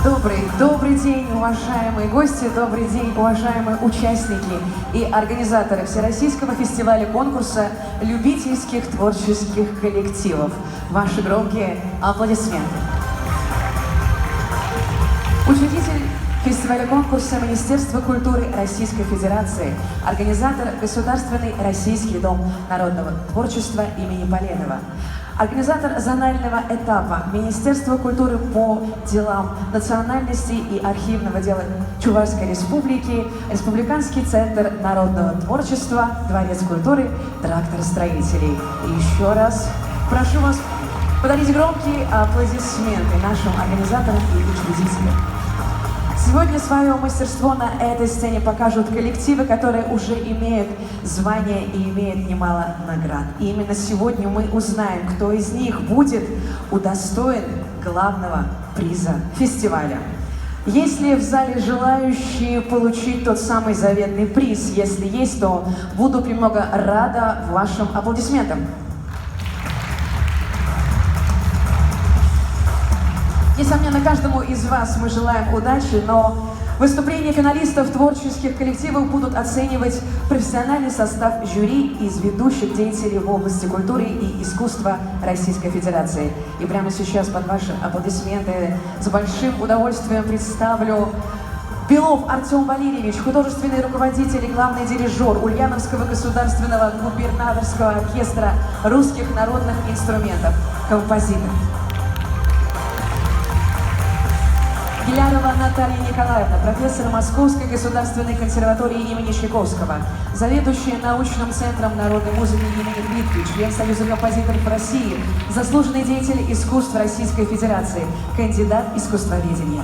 Добрый день, уважаемые гости, добрый день, уважаемые участники и организаторы Всероссийского фестиваля конкурса любительских творческих коллективов. Ваши громкие аплодисменты. Учредитель фестиваля конкурса Министерства культуры Российской Федерации, организатор Государственный Российский дом народного творчества имени Поленова, организатор зонального этапа Министерства культуры по делам национальностей и архивного дела Чувашской Республики, Республиканский центр народного творчества, Дворец культуры, трактор строителей. И еще раз прошу вас подарить громкие аплодисменты нашим организаторам и учредителям. Сегодня свое мастерство на этой сцене покажут коллективы, которые уже имеют звание и имеют немало наград. И именно сегодня мы узнаем, кто из них будет удостоен главного приза фестиваля. Есть ли в зале желающие получить тот самый заветный приз? Если есть, то буду премного рада вашим аплодисментам. Несомненно, каждому из вас мы желаем удачи, но выступления финалистов творческих коллективов будут оценивать профессиональный состав жюри из ведущих деятелей в области культуры и искусства Российской Федерации. И прямо сейчас под ваши аплодисменты с большим удовольствием представлю Белов Артем Валерьевич, художественный руководитель и главный дирижер Ульяновского государственного губернаторского оркестра русских народных инструментов, композитор. Гилярова Наталья Николаевна, профессор Московской государственной консерватории имени Чайковского, заведующая научным центром народной музыки имени Плитки, член Союза композиторов России, заслуженный деятель искусств Российской Федерации, кандидат искусствоведения.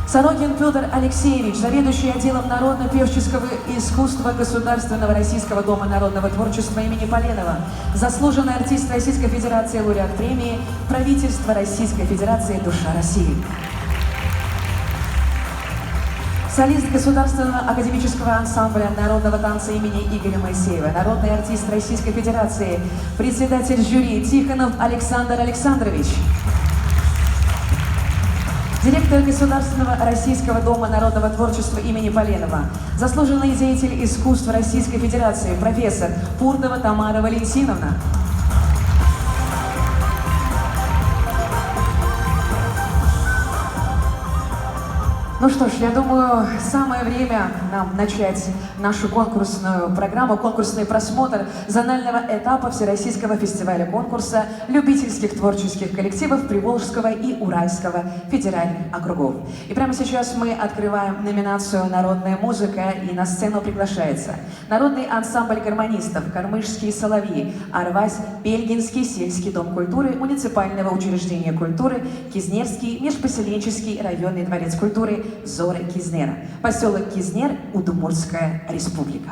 Сорокин Петр Алексеевич, заведующий отделом народно-певческого искусства Государственного Российского дома народного творчества имени Поленова, заслуженный артист Российской Федерации, лауреат премии правительства Российской Федерации «Душа России». Солист Государственного академического ансамбля народного танца имени Игоря Моисеева, народный артист Российской Федерации, председатель жюри Тихонов Александр Александрович. Директор Государственного Российского дома народного творчества имени Поленова, заслуженный деятель искусств Российской Федерации, профессор Пурдова Тамара Валентиновна. Ну что ж, я думаю, самое время нам начать нашу конкурсную программу, конкурсный просмотр зонального этапа Всероссийского фестиваля конкурса любительских творческих коллективов Приволжского и Уральского федеральных округов. И прямо сейчас мы открываем номинацию «Народная музыка», и на сцену приглашается народный ансамбль гармонистов «Кормышские соловьи», Арвась, Бельгинский сельский дом культуры, муниципального учреждения культуры, Кизнерский межпоселенческий районный дворец культуры Зоры Кизнера, поселок Кизнер, Удмуртская республика.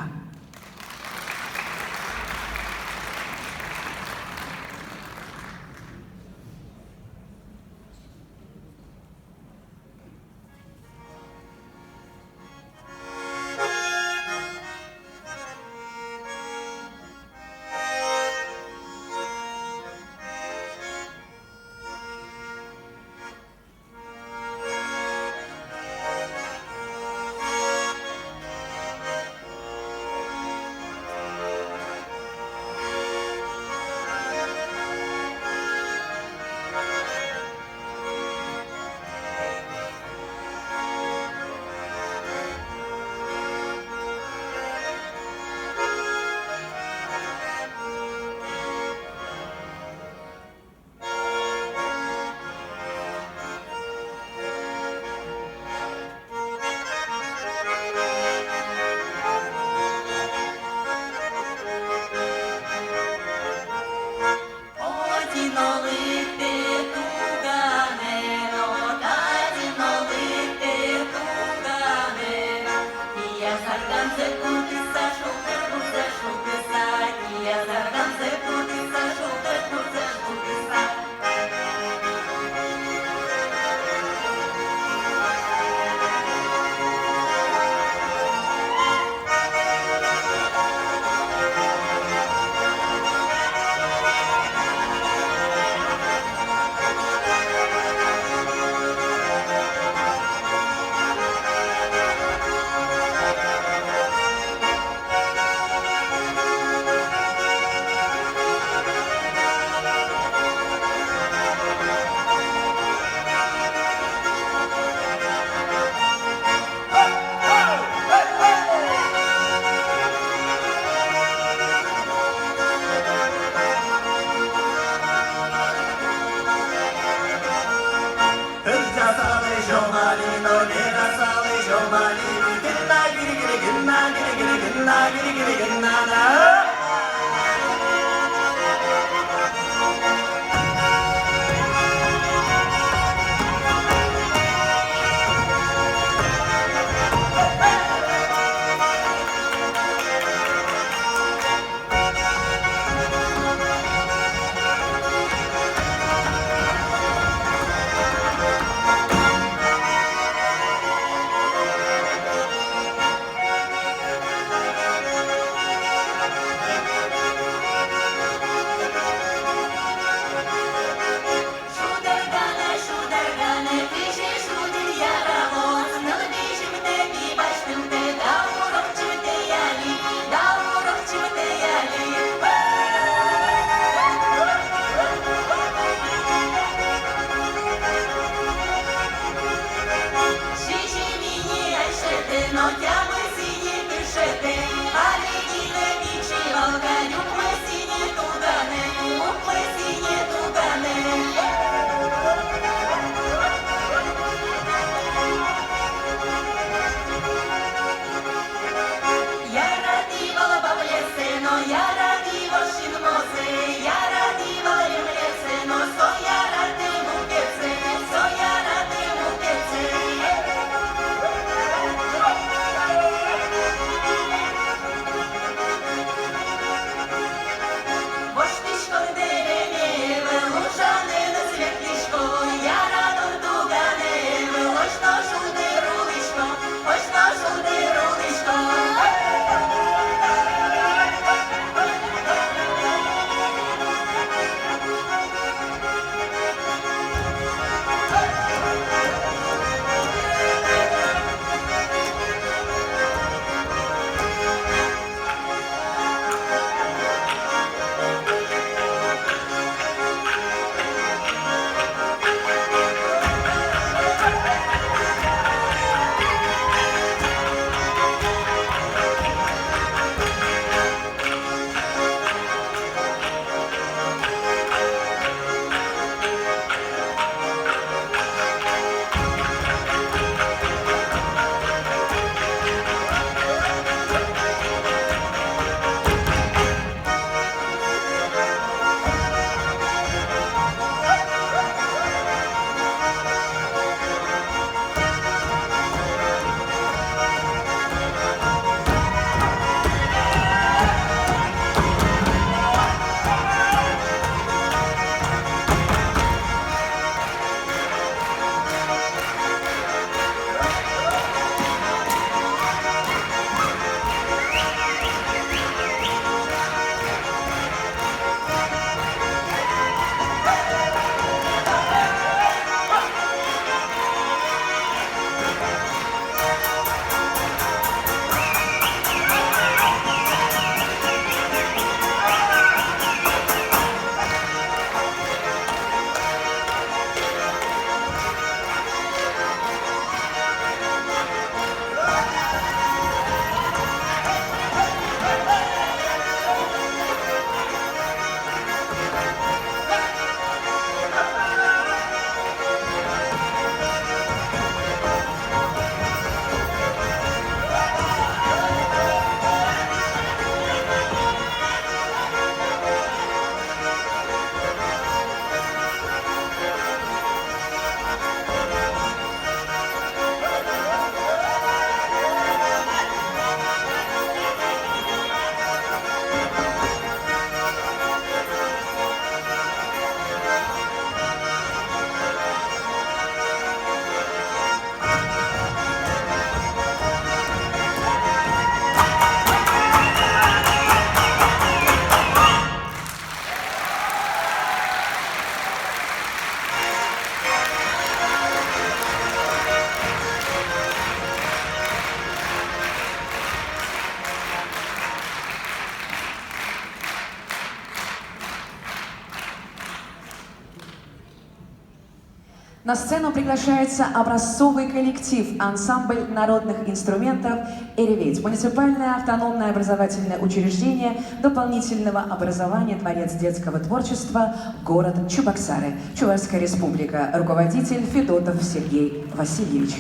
На сцену приглашается образцовый коллектив, ансамбль народных инструментов «Эреветь», муниципальное автономное образовательное учреждение дополнительного образования, Дворец детского творчества, город Чебоксары, Чувашская республика, руководитель Федотов Сергей Васильевич.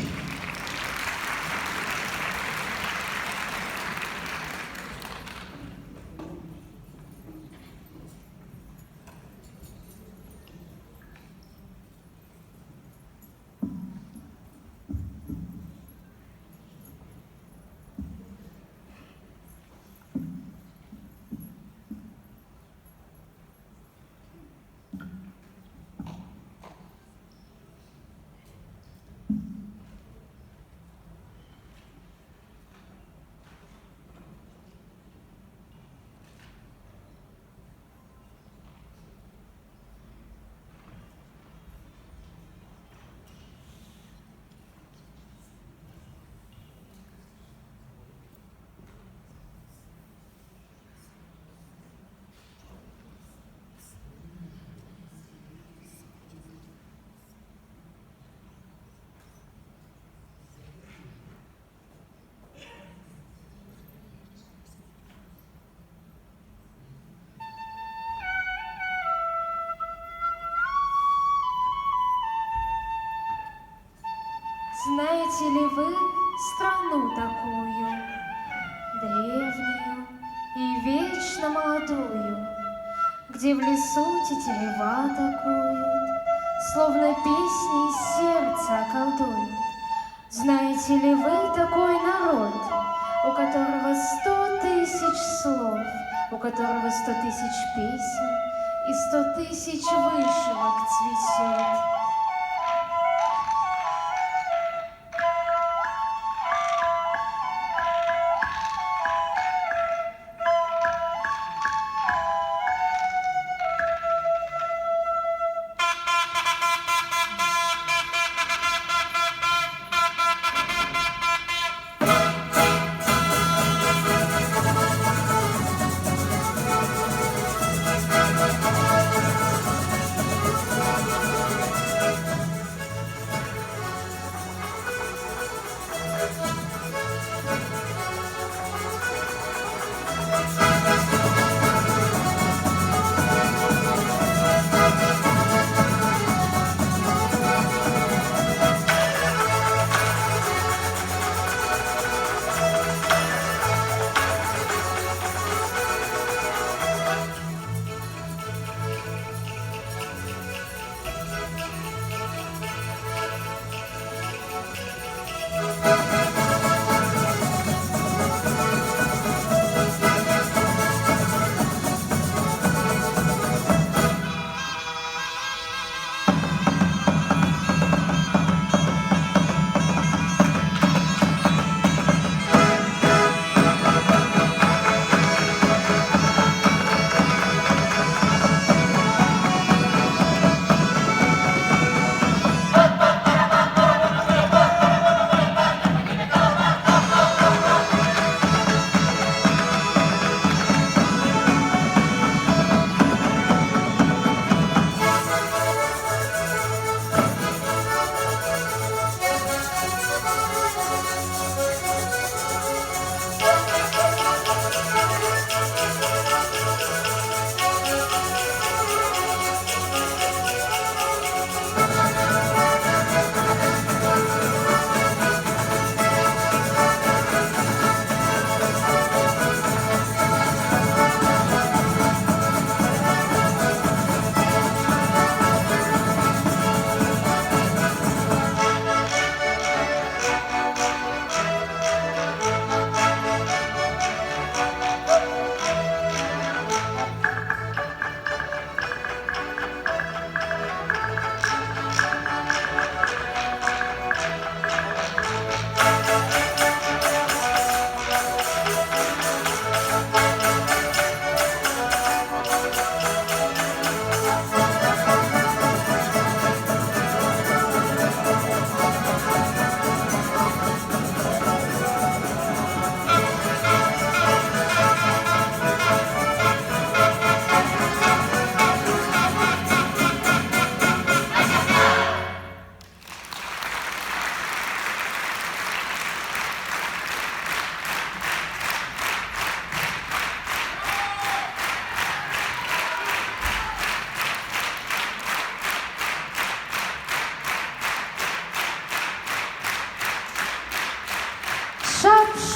Знаете ли вы страну такую, древнюю и вечно молодую, где в лесу тетерева такуют, словно песни из сердца околдуют? Знаете ли вы такой народ, у которого 100 тысяч слов, у которого 100 тысяч песен и 100 тысяч вышивок цветет?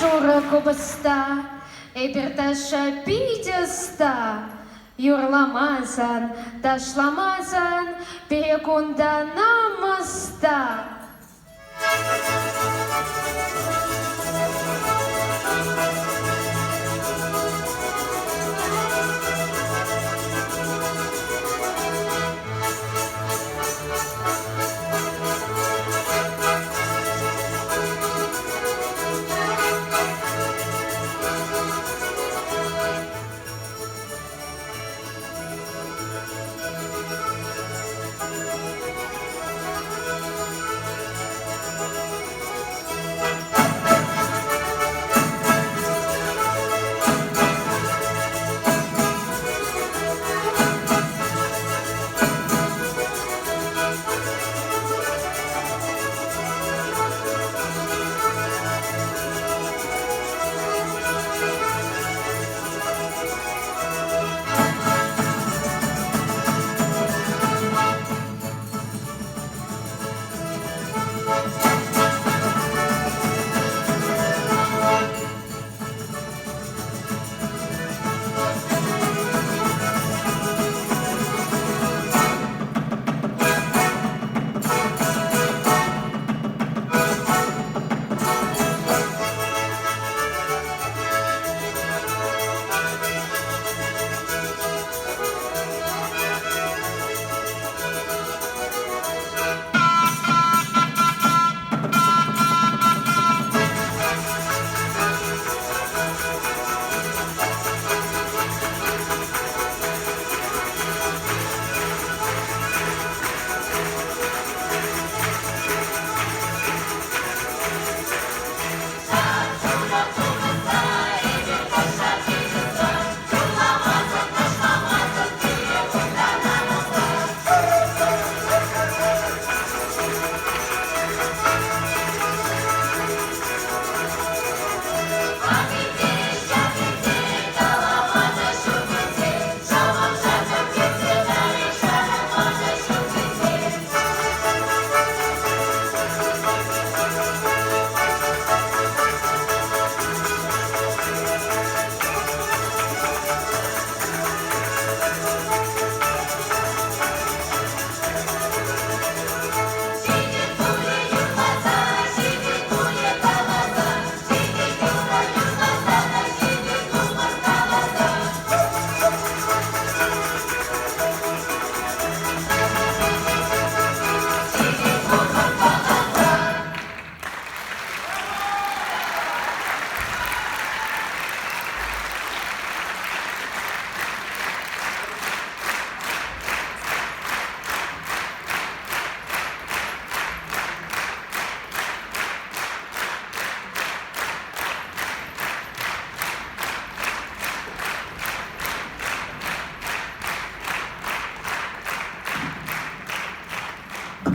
Шура Кубаста, Эперташа Пидеста, Юрламазан, Ташламазан, Перекунда Намаста.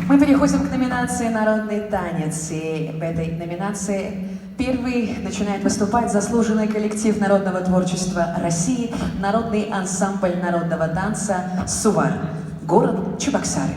Мы переходим к номинации «Народный танец». И в этой номинации первый начинает выступать заслуженный коллектив народного творчества России, народный ансамбль народного танца «Сувар», город Чебоксары.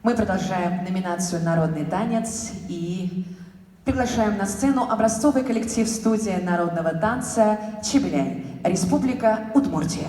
Мы продолжаем номинацию «Народный танец» и приглашаем на сцену образцовый коллектив студии народного танца «Чебеляй», Республика Удмуртия.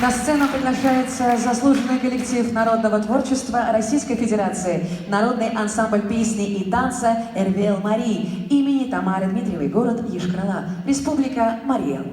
На сцену приглашается заслуженный коллектив народного творчества Российской Федерации, народный ансамбль песни и танца «Эрвел Марии» имени Тамары Дмитриевой, город Ешкрала, Республика Мария.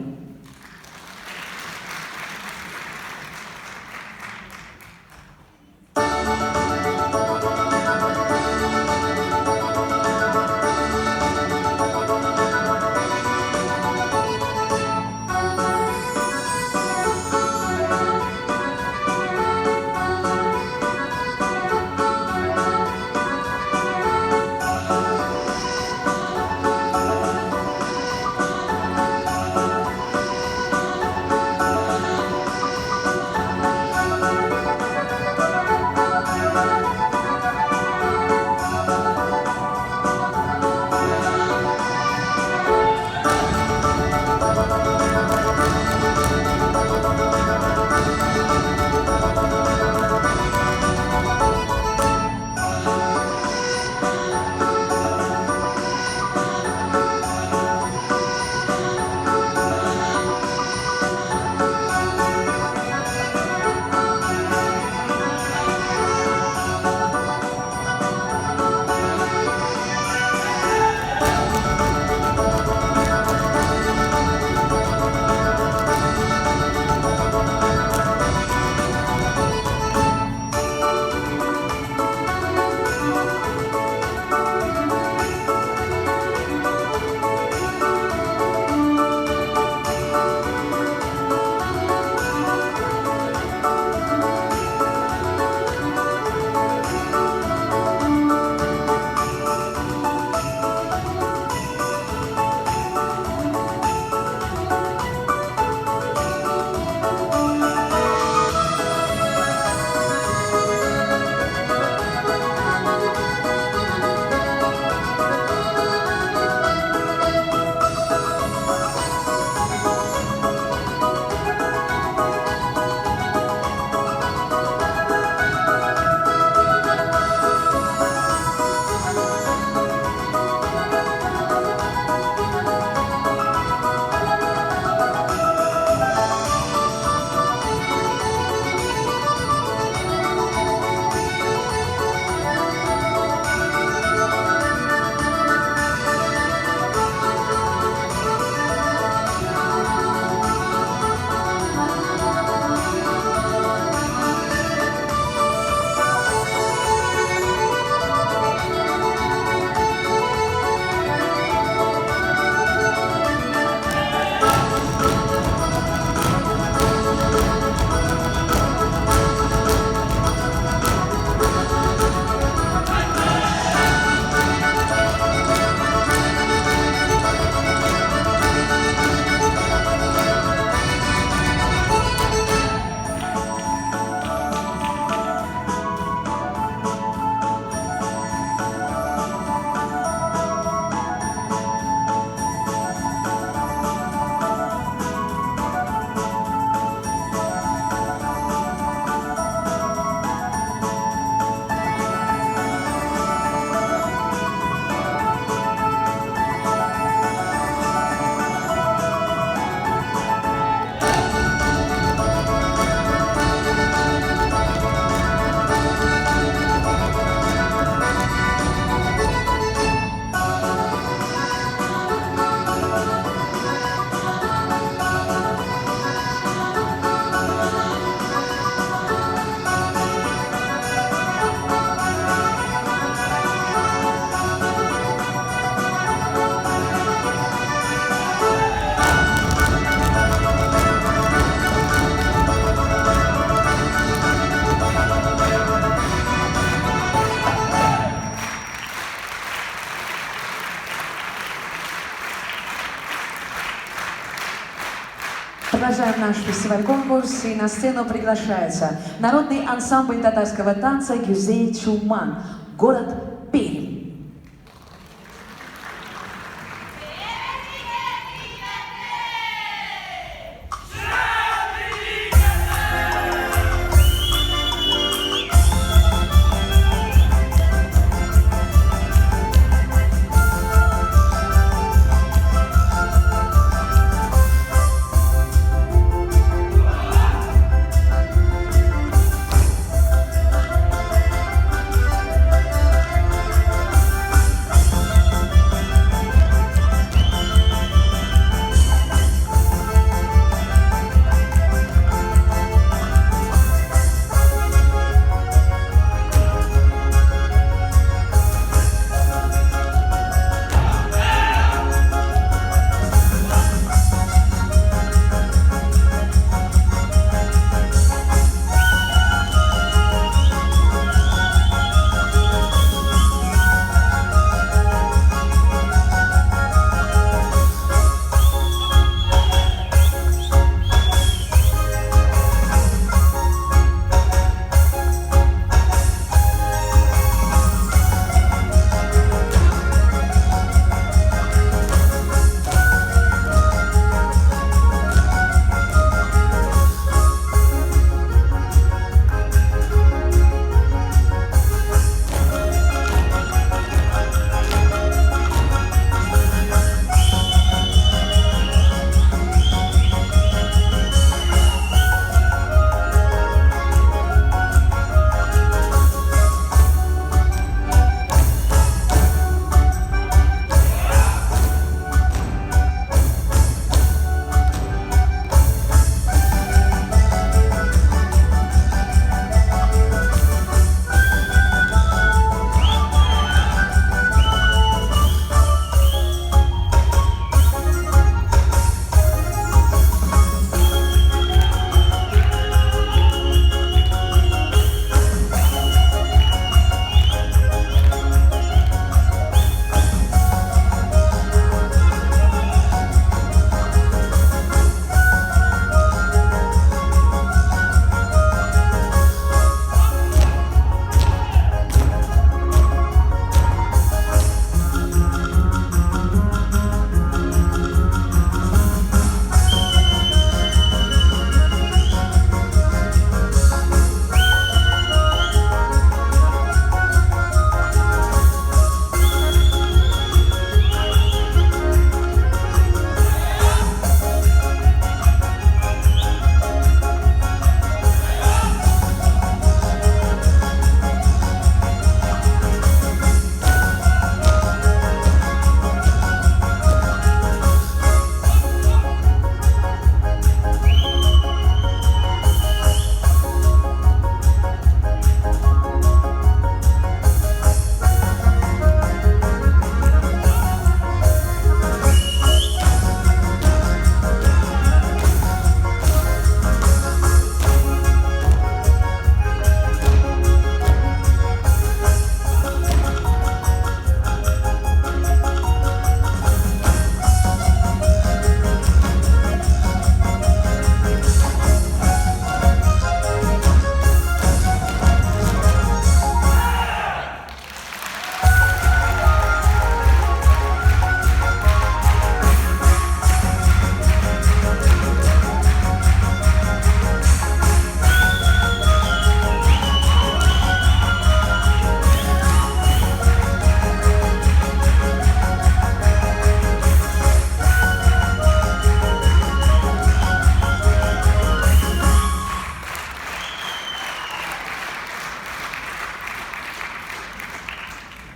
продолжаем наш фестиваль-конкурс, и на сцену приглашается народный ансамбль татарского танца «Гюзей Чуман», город Пермь.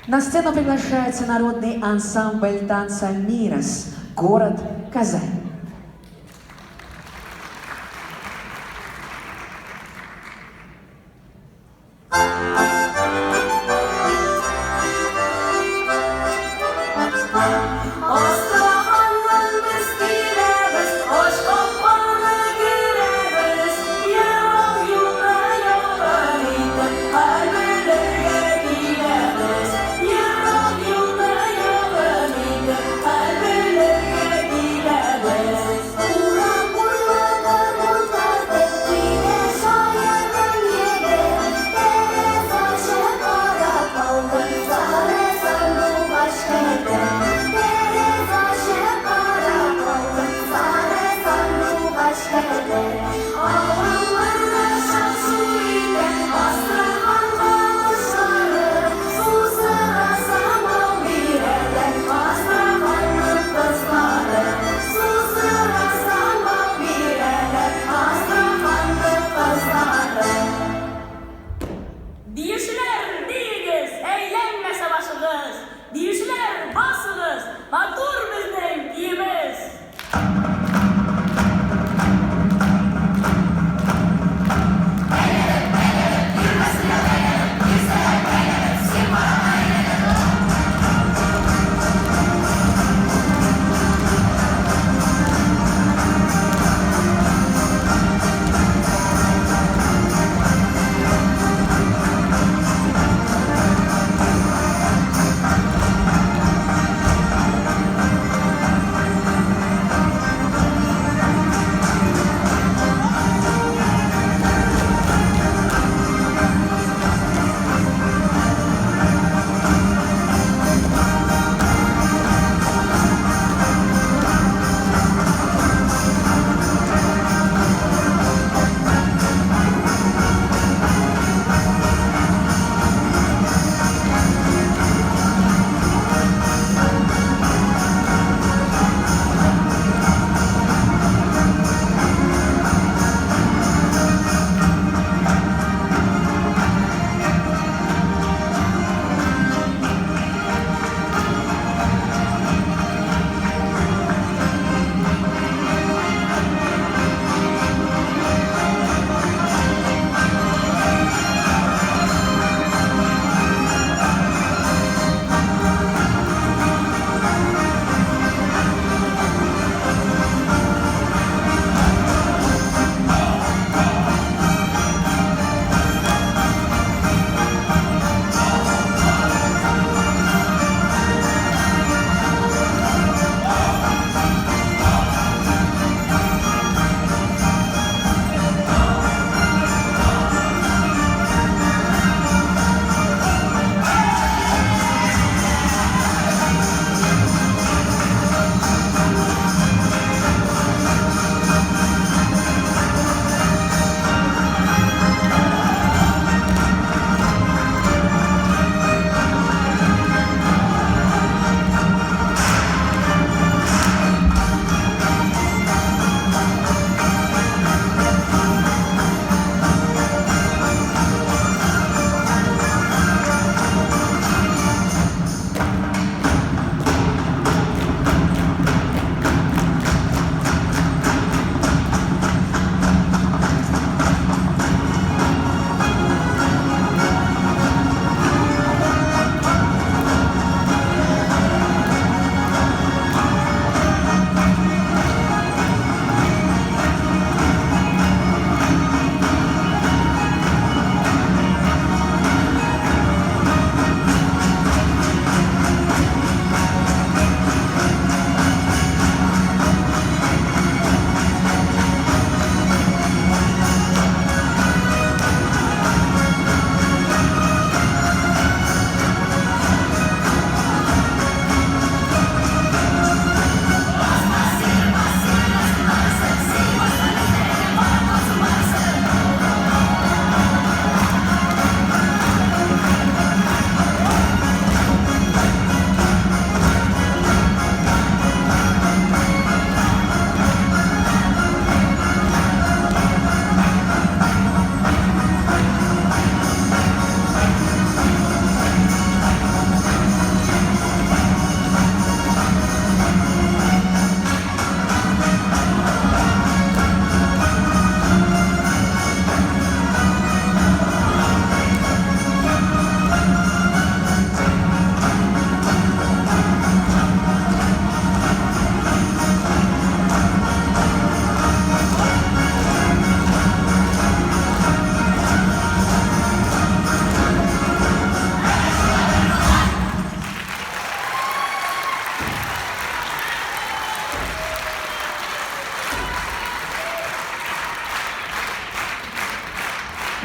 На сцену приглашается народный ансамбль танца «Мирос», город Казань.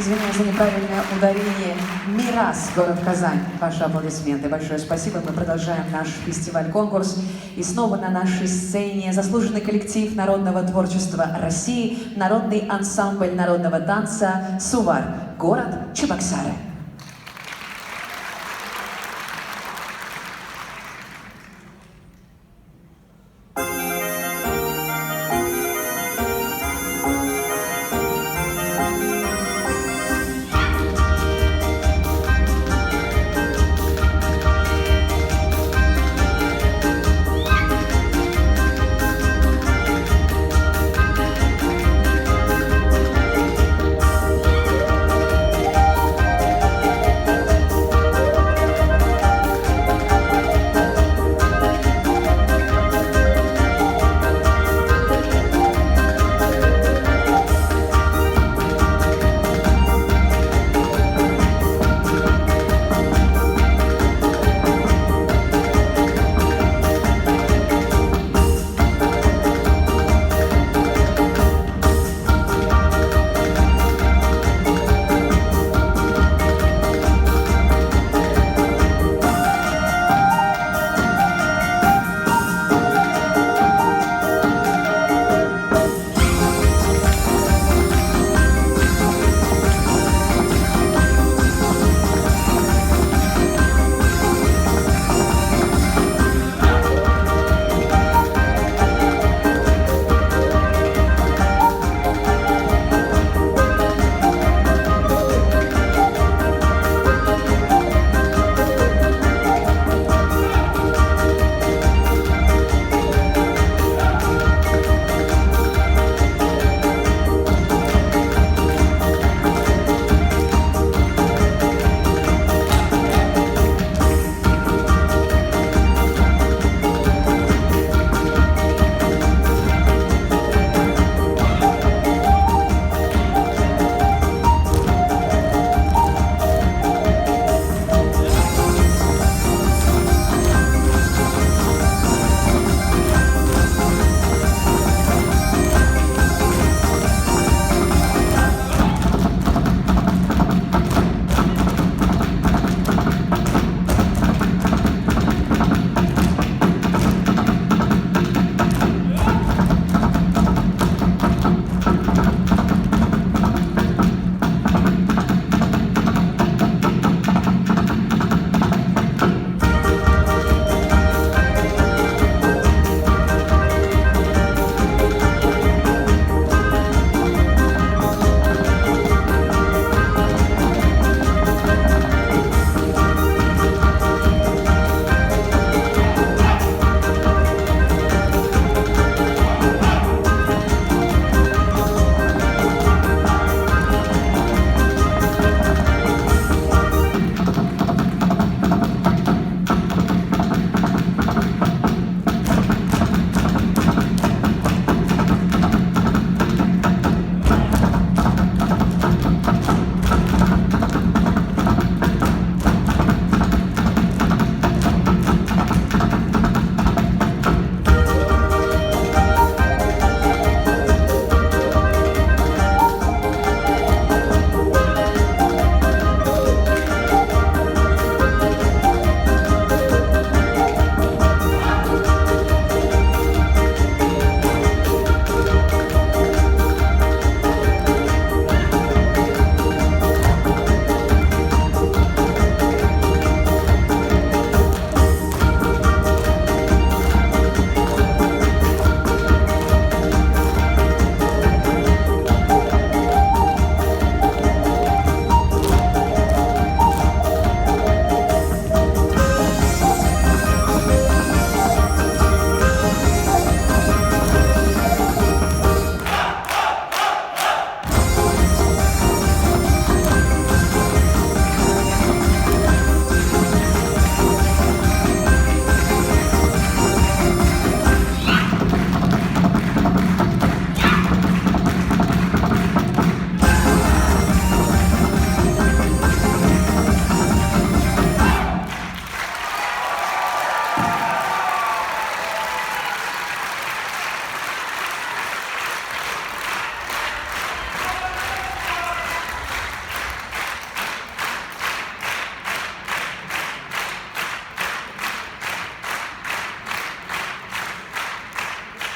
Извиняюсь за неправильное ударение. Мирас, город Казань. Ваши аплодисменты. Большое спасибо. Мы продолжаем наш фестиваль-конкурс. И снова на нашей сцене заслуженный коллектив народного творчества России, народный ансамбль народного танца «Сувар», город Чебоксары.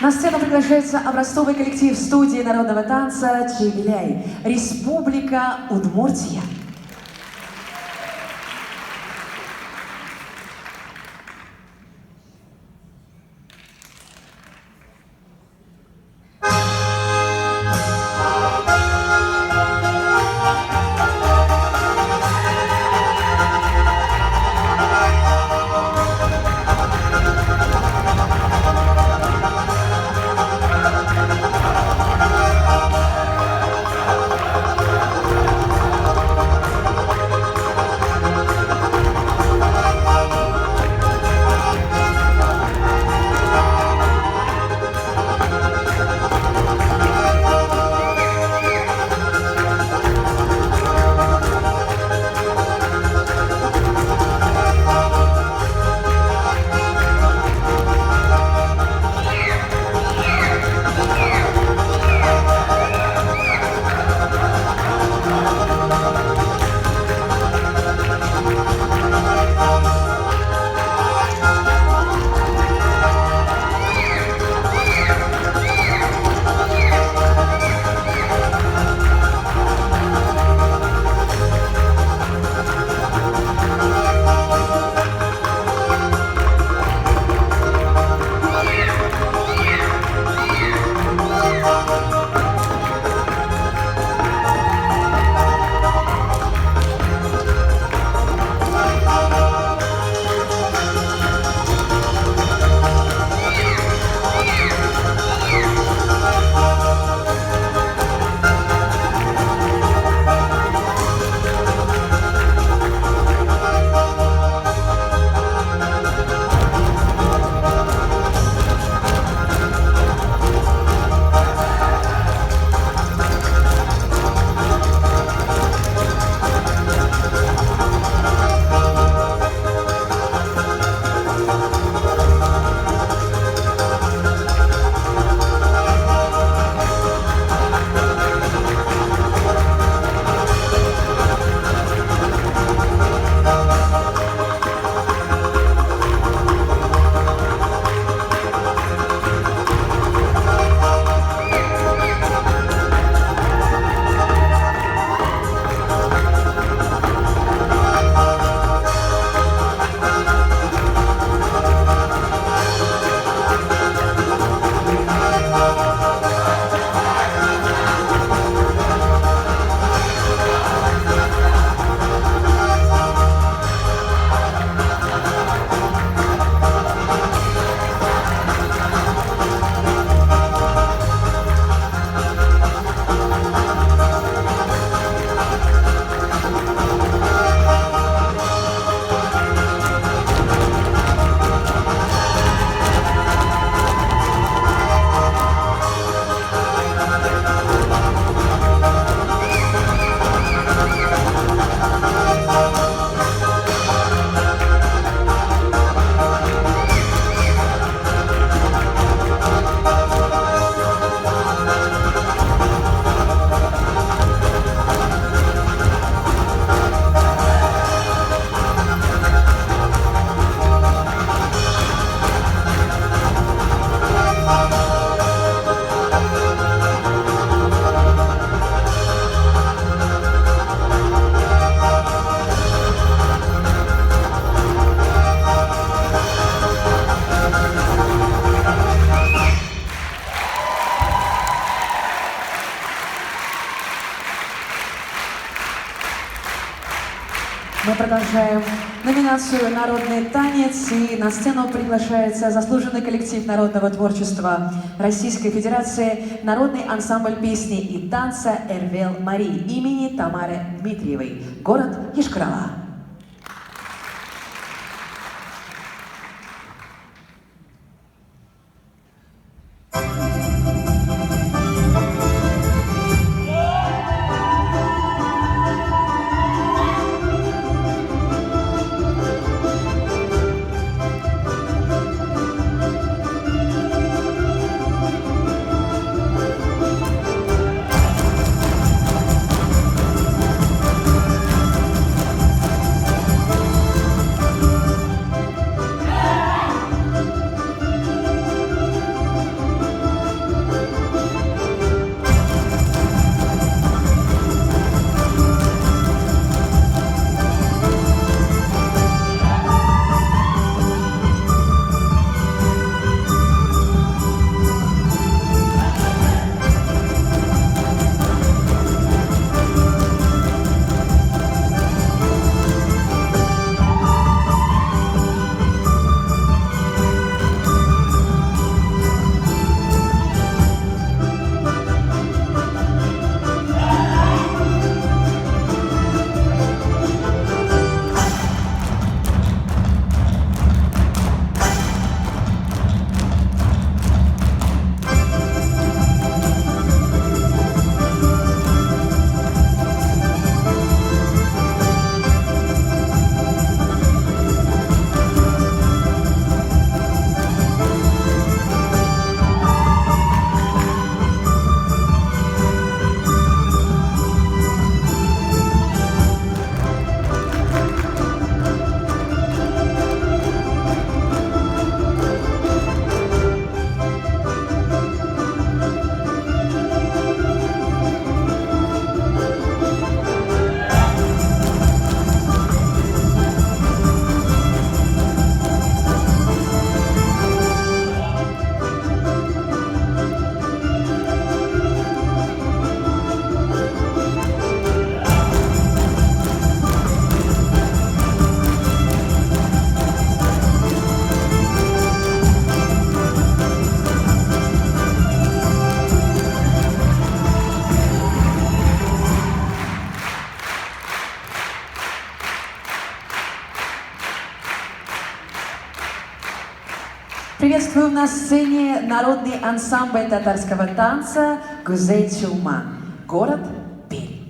На сцену приглашается образцовый коллектив студии народного танца «Чебиляй», Республика Удмуртия. Мы продолжаем номинацию «Народный танец», и на сцену приглашается заслуженный коллектив народного творчества Российской Федерации, народный ансамбль песни и танца «Эрвел Марии» имени Тамары Дмитриевой, город Ешкарала. Приветствуем на сцене народный ансамбль татарского танца «Кузей-Чулман», город Пермь.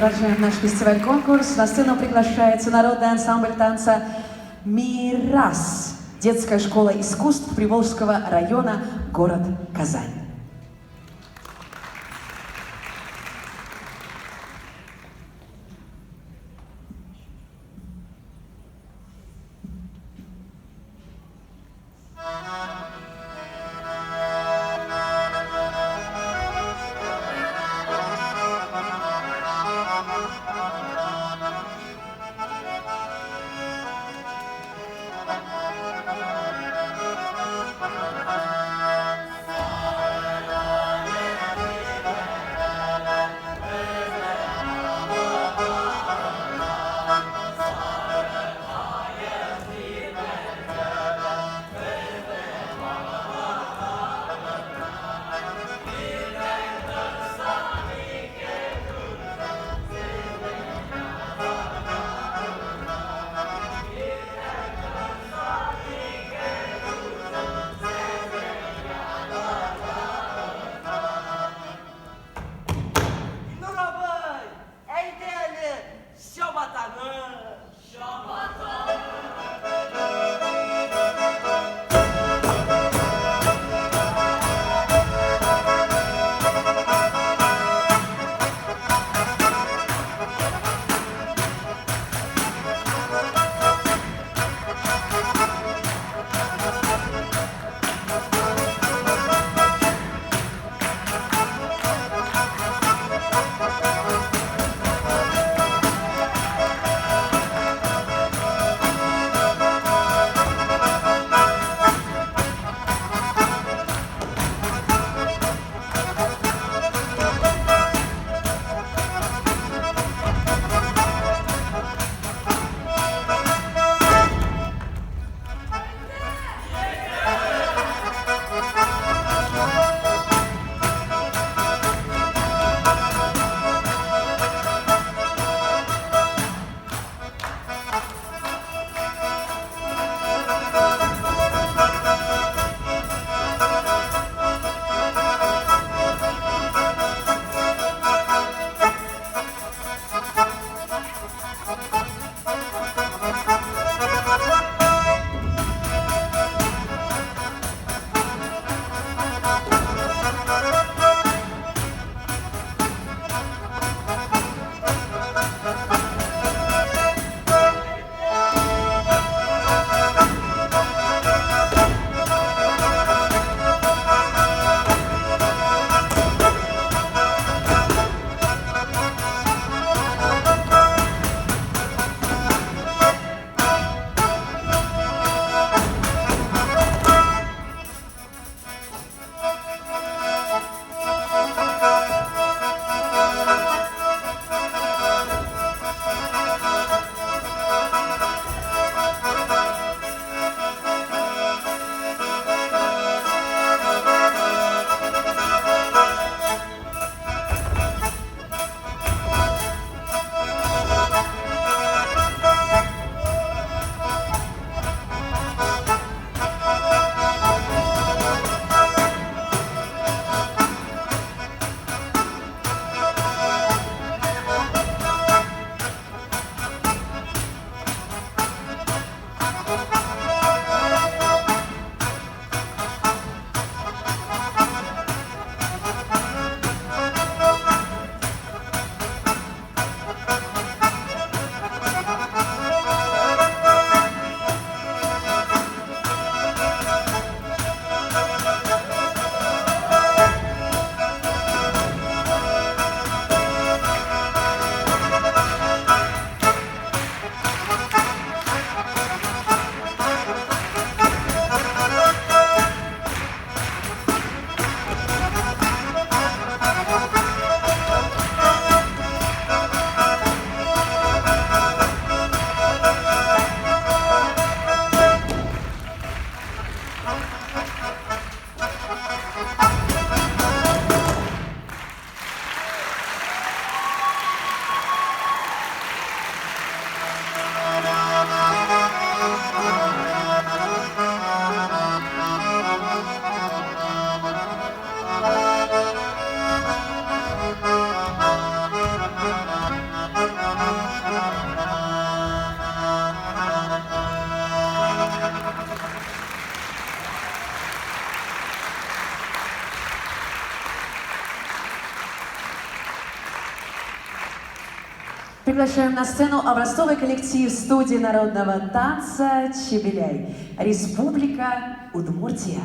Продолжаем наш фестиваль-конкурс. На сцену приглашается народный ансамбль танца «Мирас», детская школа искусств Приволжского района, город Казань. Приглашаем на сцену образцовый коллектив студии народного танца «Чебеляй». Республика Удмуртия.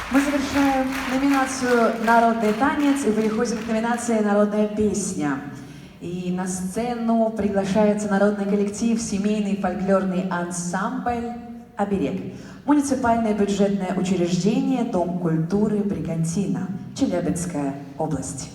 Мы завершаем номинацию «Народный танец» и переходим к номинации «Народная песня». И на сцену приглашается народный коллектив «Семейный фольклорный ансамбль «Оберег». Муниципальное бюджетное учреждение «Дом культуры Бригантина», Челябинская область.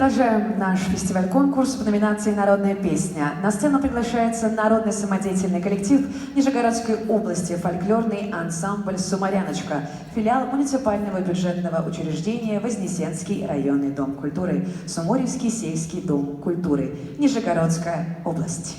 Продолжаем наш фестиваль-конкурс в номинации «Народная песня». На сцену приглашается народный самодеятельный коллектив Нижегородской области, фольклорный ансамбль «Сумаряночка», филиал муниципального бюджетного учреждения Вознесенский районный дом культуры, Суморевский сельский дом культуры, Нижегородская область.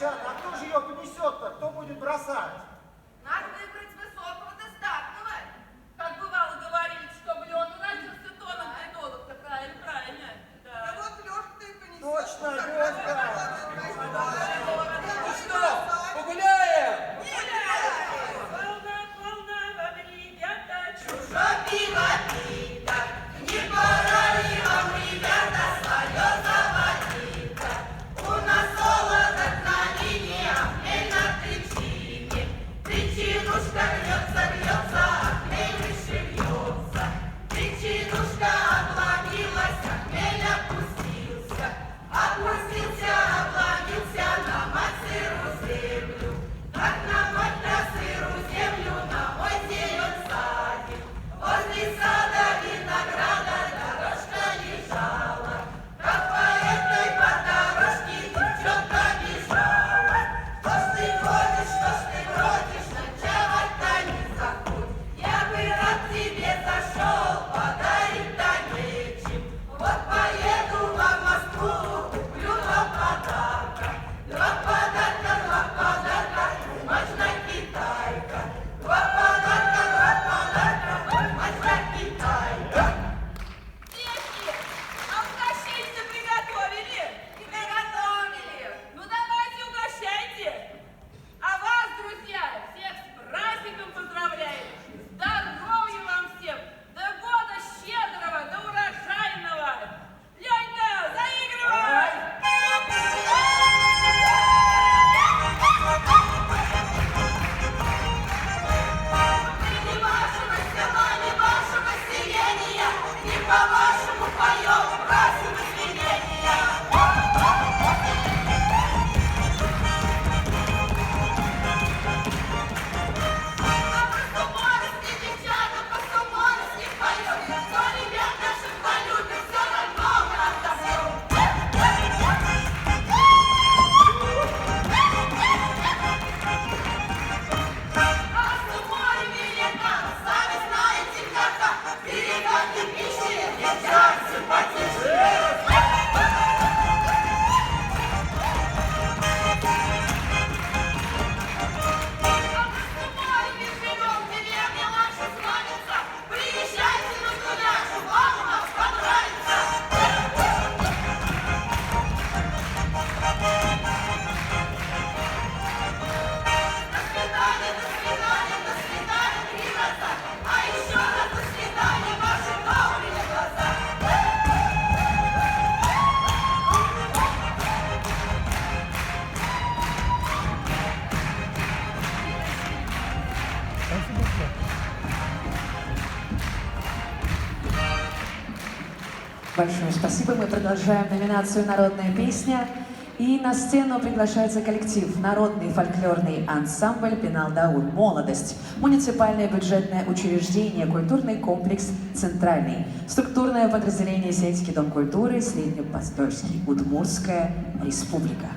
Татьяна, а кто же ее понесет-то? Кто будет бросать? Надо выбрать высокого, достатного. Как бывало говорили, чтобы он уродился тоном придолог-то, правильно, правильно. Да. Вот Лёшка-то и понесет. Точно, Лёшка. Ну что, погуляем? Полна, полна вам, ребята, Чужо пиво пито, не пора ли вам, ребята, свое заводить-то? У нас солодок на линии, а хмель на причине. Причинушка рвется, рвется, а хмель выше вьется. Причинушка обломилась, а хмель опустился. Опустился, обломился на мать сырую землю. Как на мать на сырую землю, на мой зелен садик. Возле сада винограда дорожка лежала. Как по этой по дорожке девчонка бежала. Что ж ты бродишь, ночевать-то не забудь. Я бы рад тебе зашел, подарить-то нечем. Вот поеду в Москву, куплю два подарка. Два подарка, бумажная китайка. Два подарка, бумажная китайка. Девки, а угощение приготовили? Не приготовили. Ну давайте угощайте. А вас, друзья, всех с праздником поздравляем. Здоровья вам всем. До года щедрого, до урожайного. Ленька, заигрывай! Не вашего села, не вашего селения, не по-вашему поем, просим извинения. А по-суморски, девчата, по-суморски поем, кто ребят наших полюбит, все равно мы отдохнем. А суморе велика, сами знаете как-то, перегонки пищи, девчат симпатичные. А мы с суморами живем, деревня наша славится, приезжайте на гуляшу, вам у нас понравится. До свидания, до свидания, до свидания, три раза. А еще раз до свидания, ваши добрые глаза. Большое спасибо. Мы продолжаем номинацию «Народная песня». И на сцену приглашается коллектив «Народный фольклорный ансамбль Пенал-Даур. Молодость». Муниципальное бюджетное учреждение «Культурный комплекс Центральный». Структурное подразделение «Сельский дом культуры», Среднепостольский, Удмуртская республика.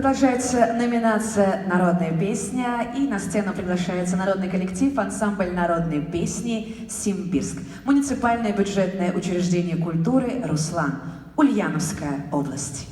Продолжается номинация «Народная песня», и на сцену приглашается народный коллектив ансамбль народной песни «Симбирск», муниципальное бюджетное учреждение культуры «Руслан», Ульяновская область.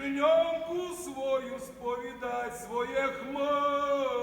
Женьонку свою сповідать своє хмари.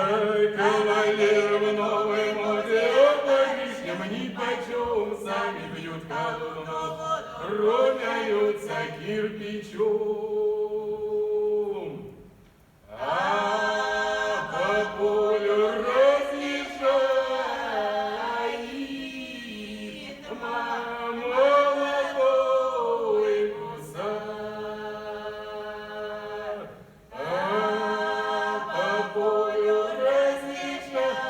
Дай кавалерам новой моде, по-прежнему нипочем, сами бьют колонну, румяются кирпичом. А по полю разъезжает молодой гусар. А по полю разъезжает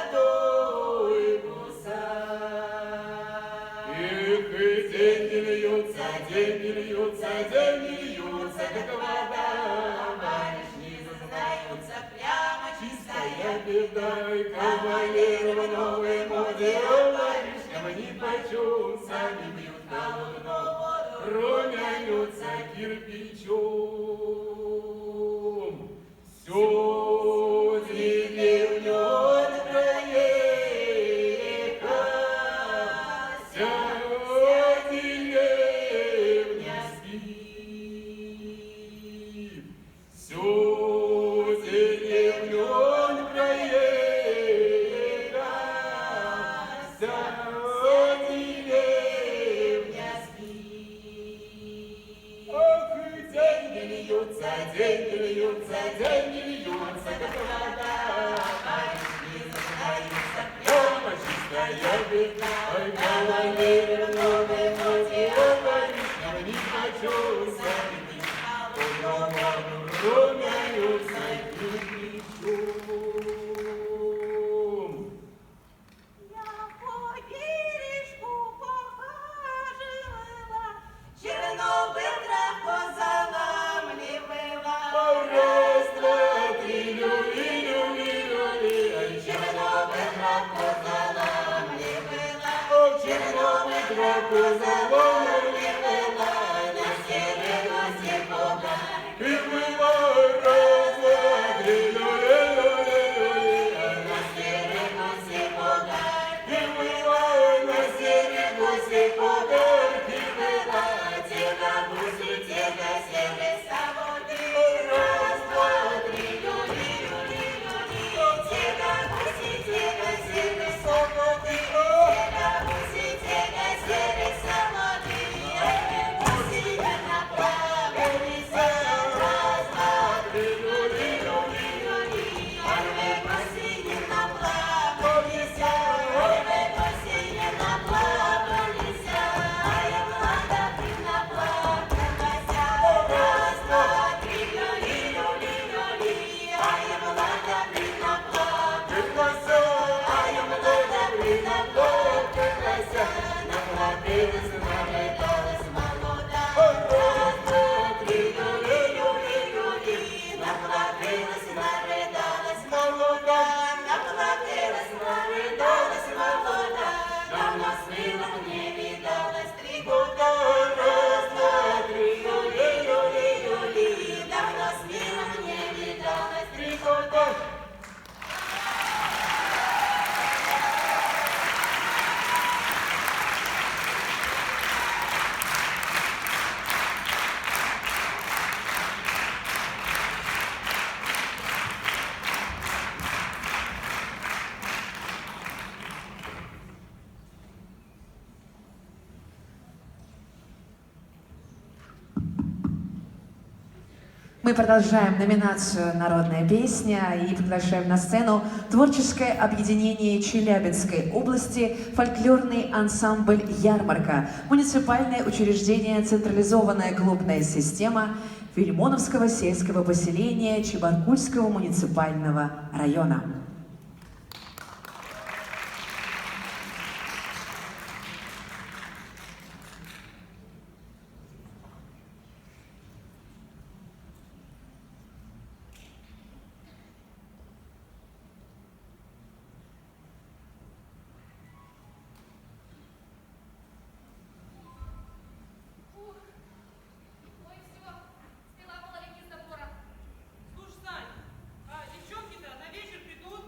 молодой гусар. Эх, и деньги льются, как вода, барышни зазнаются, прямо чистая беда. И кавалеры в новой моде, барышням нипочем, сами бьют колонну, румянются кирпичом. Всю деревню он проехал, вся деревня спит. Всю деревню он проехал, вся деревня спит. Ох, и деньги льются, как вода, барышни зазнаются, прямо чистая беда. Ой, кавалеры в новой моде, барышням нипочем, сами бьют колонну, румяются кирпичом. Я по бережку похаживала, черновый травку заламливала. Раз, два, три, люли, Черновый травку заламливала, черновый травку заламливала, на серой гуси пугай. и была раз, два, три, люли, На серой гуси пугай, и была на серой гуси подарки, была тихо гуси, тихо серой соводы. Раз, два, три, люли, тихо гуси, тихо серой соводы. Тихо гуси, тихо серой соводы. Гуси не наплавались, раз, два, три, люли, ой, вы гуси не наплавались, ой, вы гуси не наплавались, ай, Влада, ты наплакалась. Раз, два, три, люли, ай, Влада, ты наплакалась, ай, Влада, ты наплакалась, наплакалась, нарыдалась молода. Раз, два, три, люли, наплакалась, нарыдалась молода. Наплакалась, нарыдалась молода. Давно с милым не видалась 3 года. Раз, два, три, люли, давно с милым не видалась 3 года. Мы продолжаем номинацию «Народная песня» и приглашаем на сцену творческое объединение Челябинской области, фольклорный ансамбль «Ярмарка», муниципальное учреждение «Централизованная клубная система» Вильмоновского сельского поселения Чебаркульского муниципального района. Ой, все, сняла половинки с забора. Слушай, Сань, а девчонки-то на вечер придут?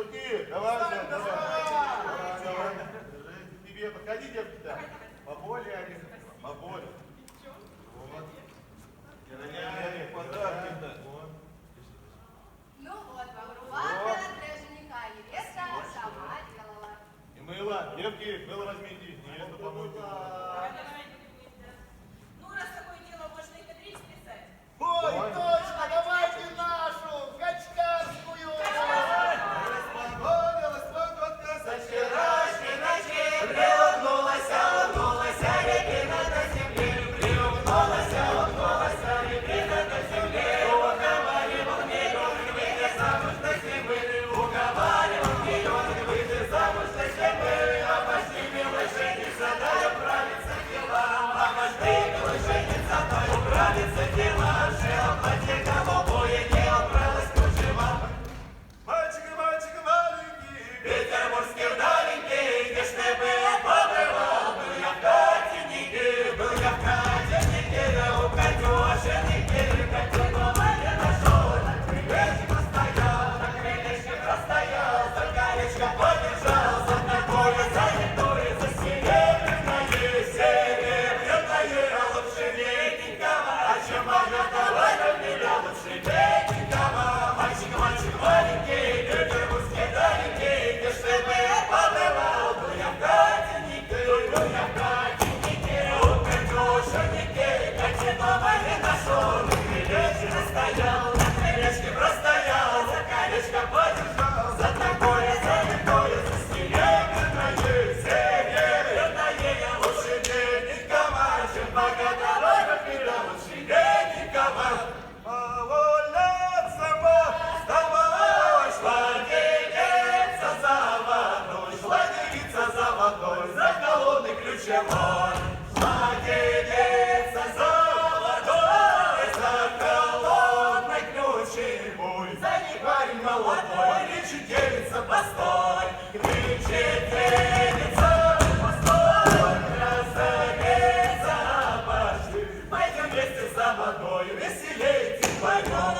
Руки, давай, давай, давай. Тебе подходи, девки-то. Поболее, Олег, поболее. Вот. Олег, подарки-то. Ну вот вам рубаха для жениха, невеста сама делала. И мыло, девки, мыло возьмите. Невесту помойте. Ну, раз такое дело, можно и кадриль списать. Ой, Точно, давайте нашу, качкарскую! Познакомилась погодка со вчерашней ночи. Мальчик, мальчик маленький, петербургский вдаленький, где ж ты был, побывал, был я в Катеннике, я у Катюшеньки, Катю дома не нашел, на крылечке простоял, за колечко подержал, за такое, за серебряное, лучше медненького, а чем богатого, меня лучше медненького, мальчик, мальчик маленький, петербургский далекий, где ж ты был, побывал, был я в Катеннике, у Катюшеньки, Кати дома не нашел, на крылечке простоял, за колечко подержал, за такое, за серебряное, лучше медненького, чем богатого, меня лучше медненького. Шла девица за водой, за колодный ключевой. Шла девица за водой, за колодный ключевой. За ней парень молодой, кричит девица, постой, кричит девица, постой, красавица, пошли, пойдем вместе за водой, веселей вдвоем.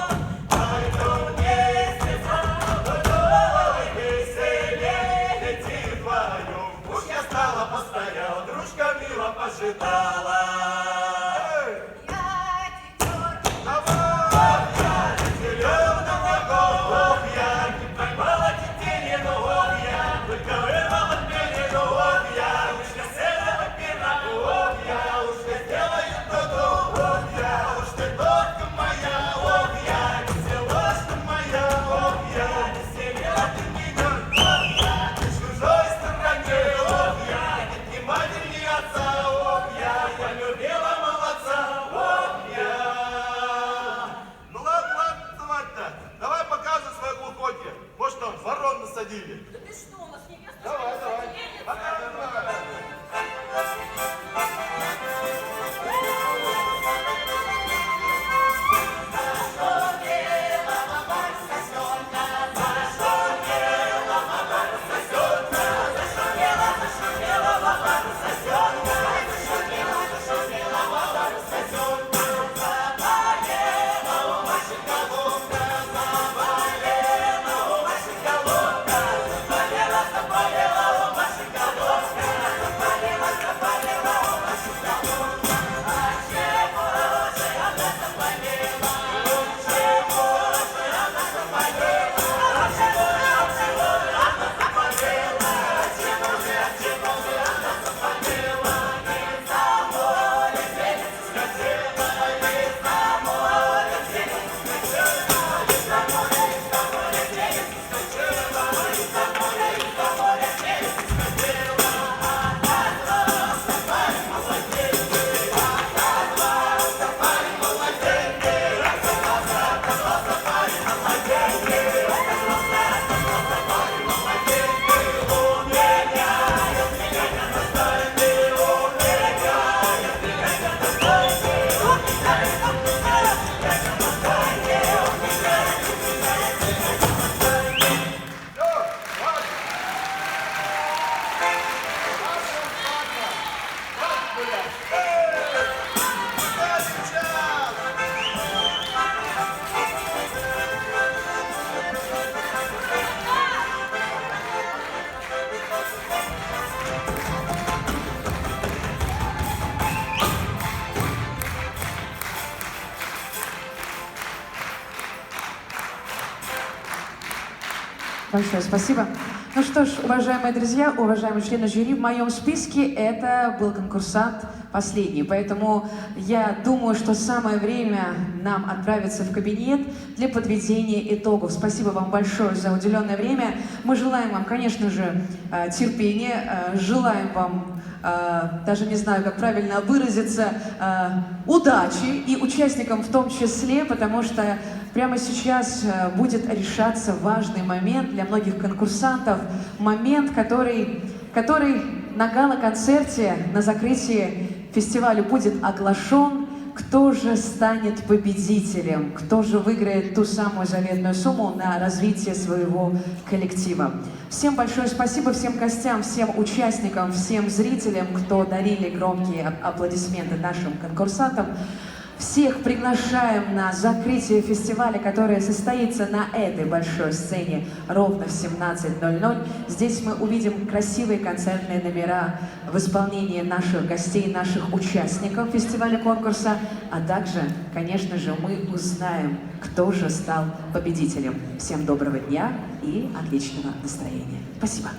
Пойдем вместе за водой, веселей вдвоем. Уж я стала, постояла, дружка мило пожидала. Я тетерка, Зеленого голубя, не поймала тетерину я, только вырвала пелену я, уж я села пирогу я, уж я сделаю то я, уж ты дочка моя, я, веселошка моя, я, весела ты меня, я, ты в чужой стороне, я, нет ни матери, ни отца, я любила молодца, я. Ну ладно, звать-то, давай показывай свое глухотье, может там ворон насадили. Да ты что, у нас невеста Давай, что ли, давай. едет? Показывай. Заболела Большое спасибо. Ну что ж, уважаемые друзья, уважаемые члены жюри, в моем списке это был конкурсант последний. Поэтому я думаю, что самое время нам отправиться в кабинет для подведения итогов. Спасибо вам большое за уделенное время. Мы желаем вам, конечно же, терпения, желаем вам, даже не знаю, как правильно выразиться, удачи и участникам в том числе, потому что прямо сейчас будет решаться важный момент для многих конкурсантов, момент, который на гала-концерте, на закрытии фестиваля будет оглашен. Кто же станет победителем? Кто же выиграет ту самую заветную сумму на развитие своего коллектива? Всем большое спасибо, всем гостям, всем участникам, всем зрителям, кто дарили громкие аплодисменты нашим конкурсантам. Всех приглашаем на закрытие фестиваля, которое состоится на этой большой сцене ровно в 17:00. Здесь мы увидим красивые концертные номера в исполнении наших гостей, наших участников фестиваля-конкурса, а также, конечно же, мы узнаем, кто же стал победителем. Всем доброго дня и отличного настроения. Спасибо.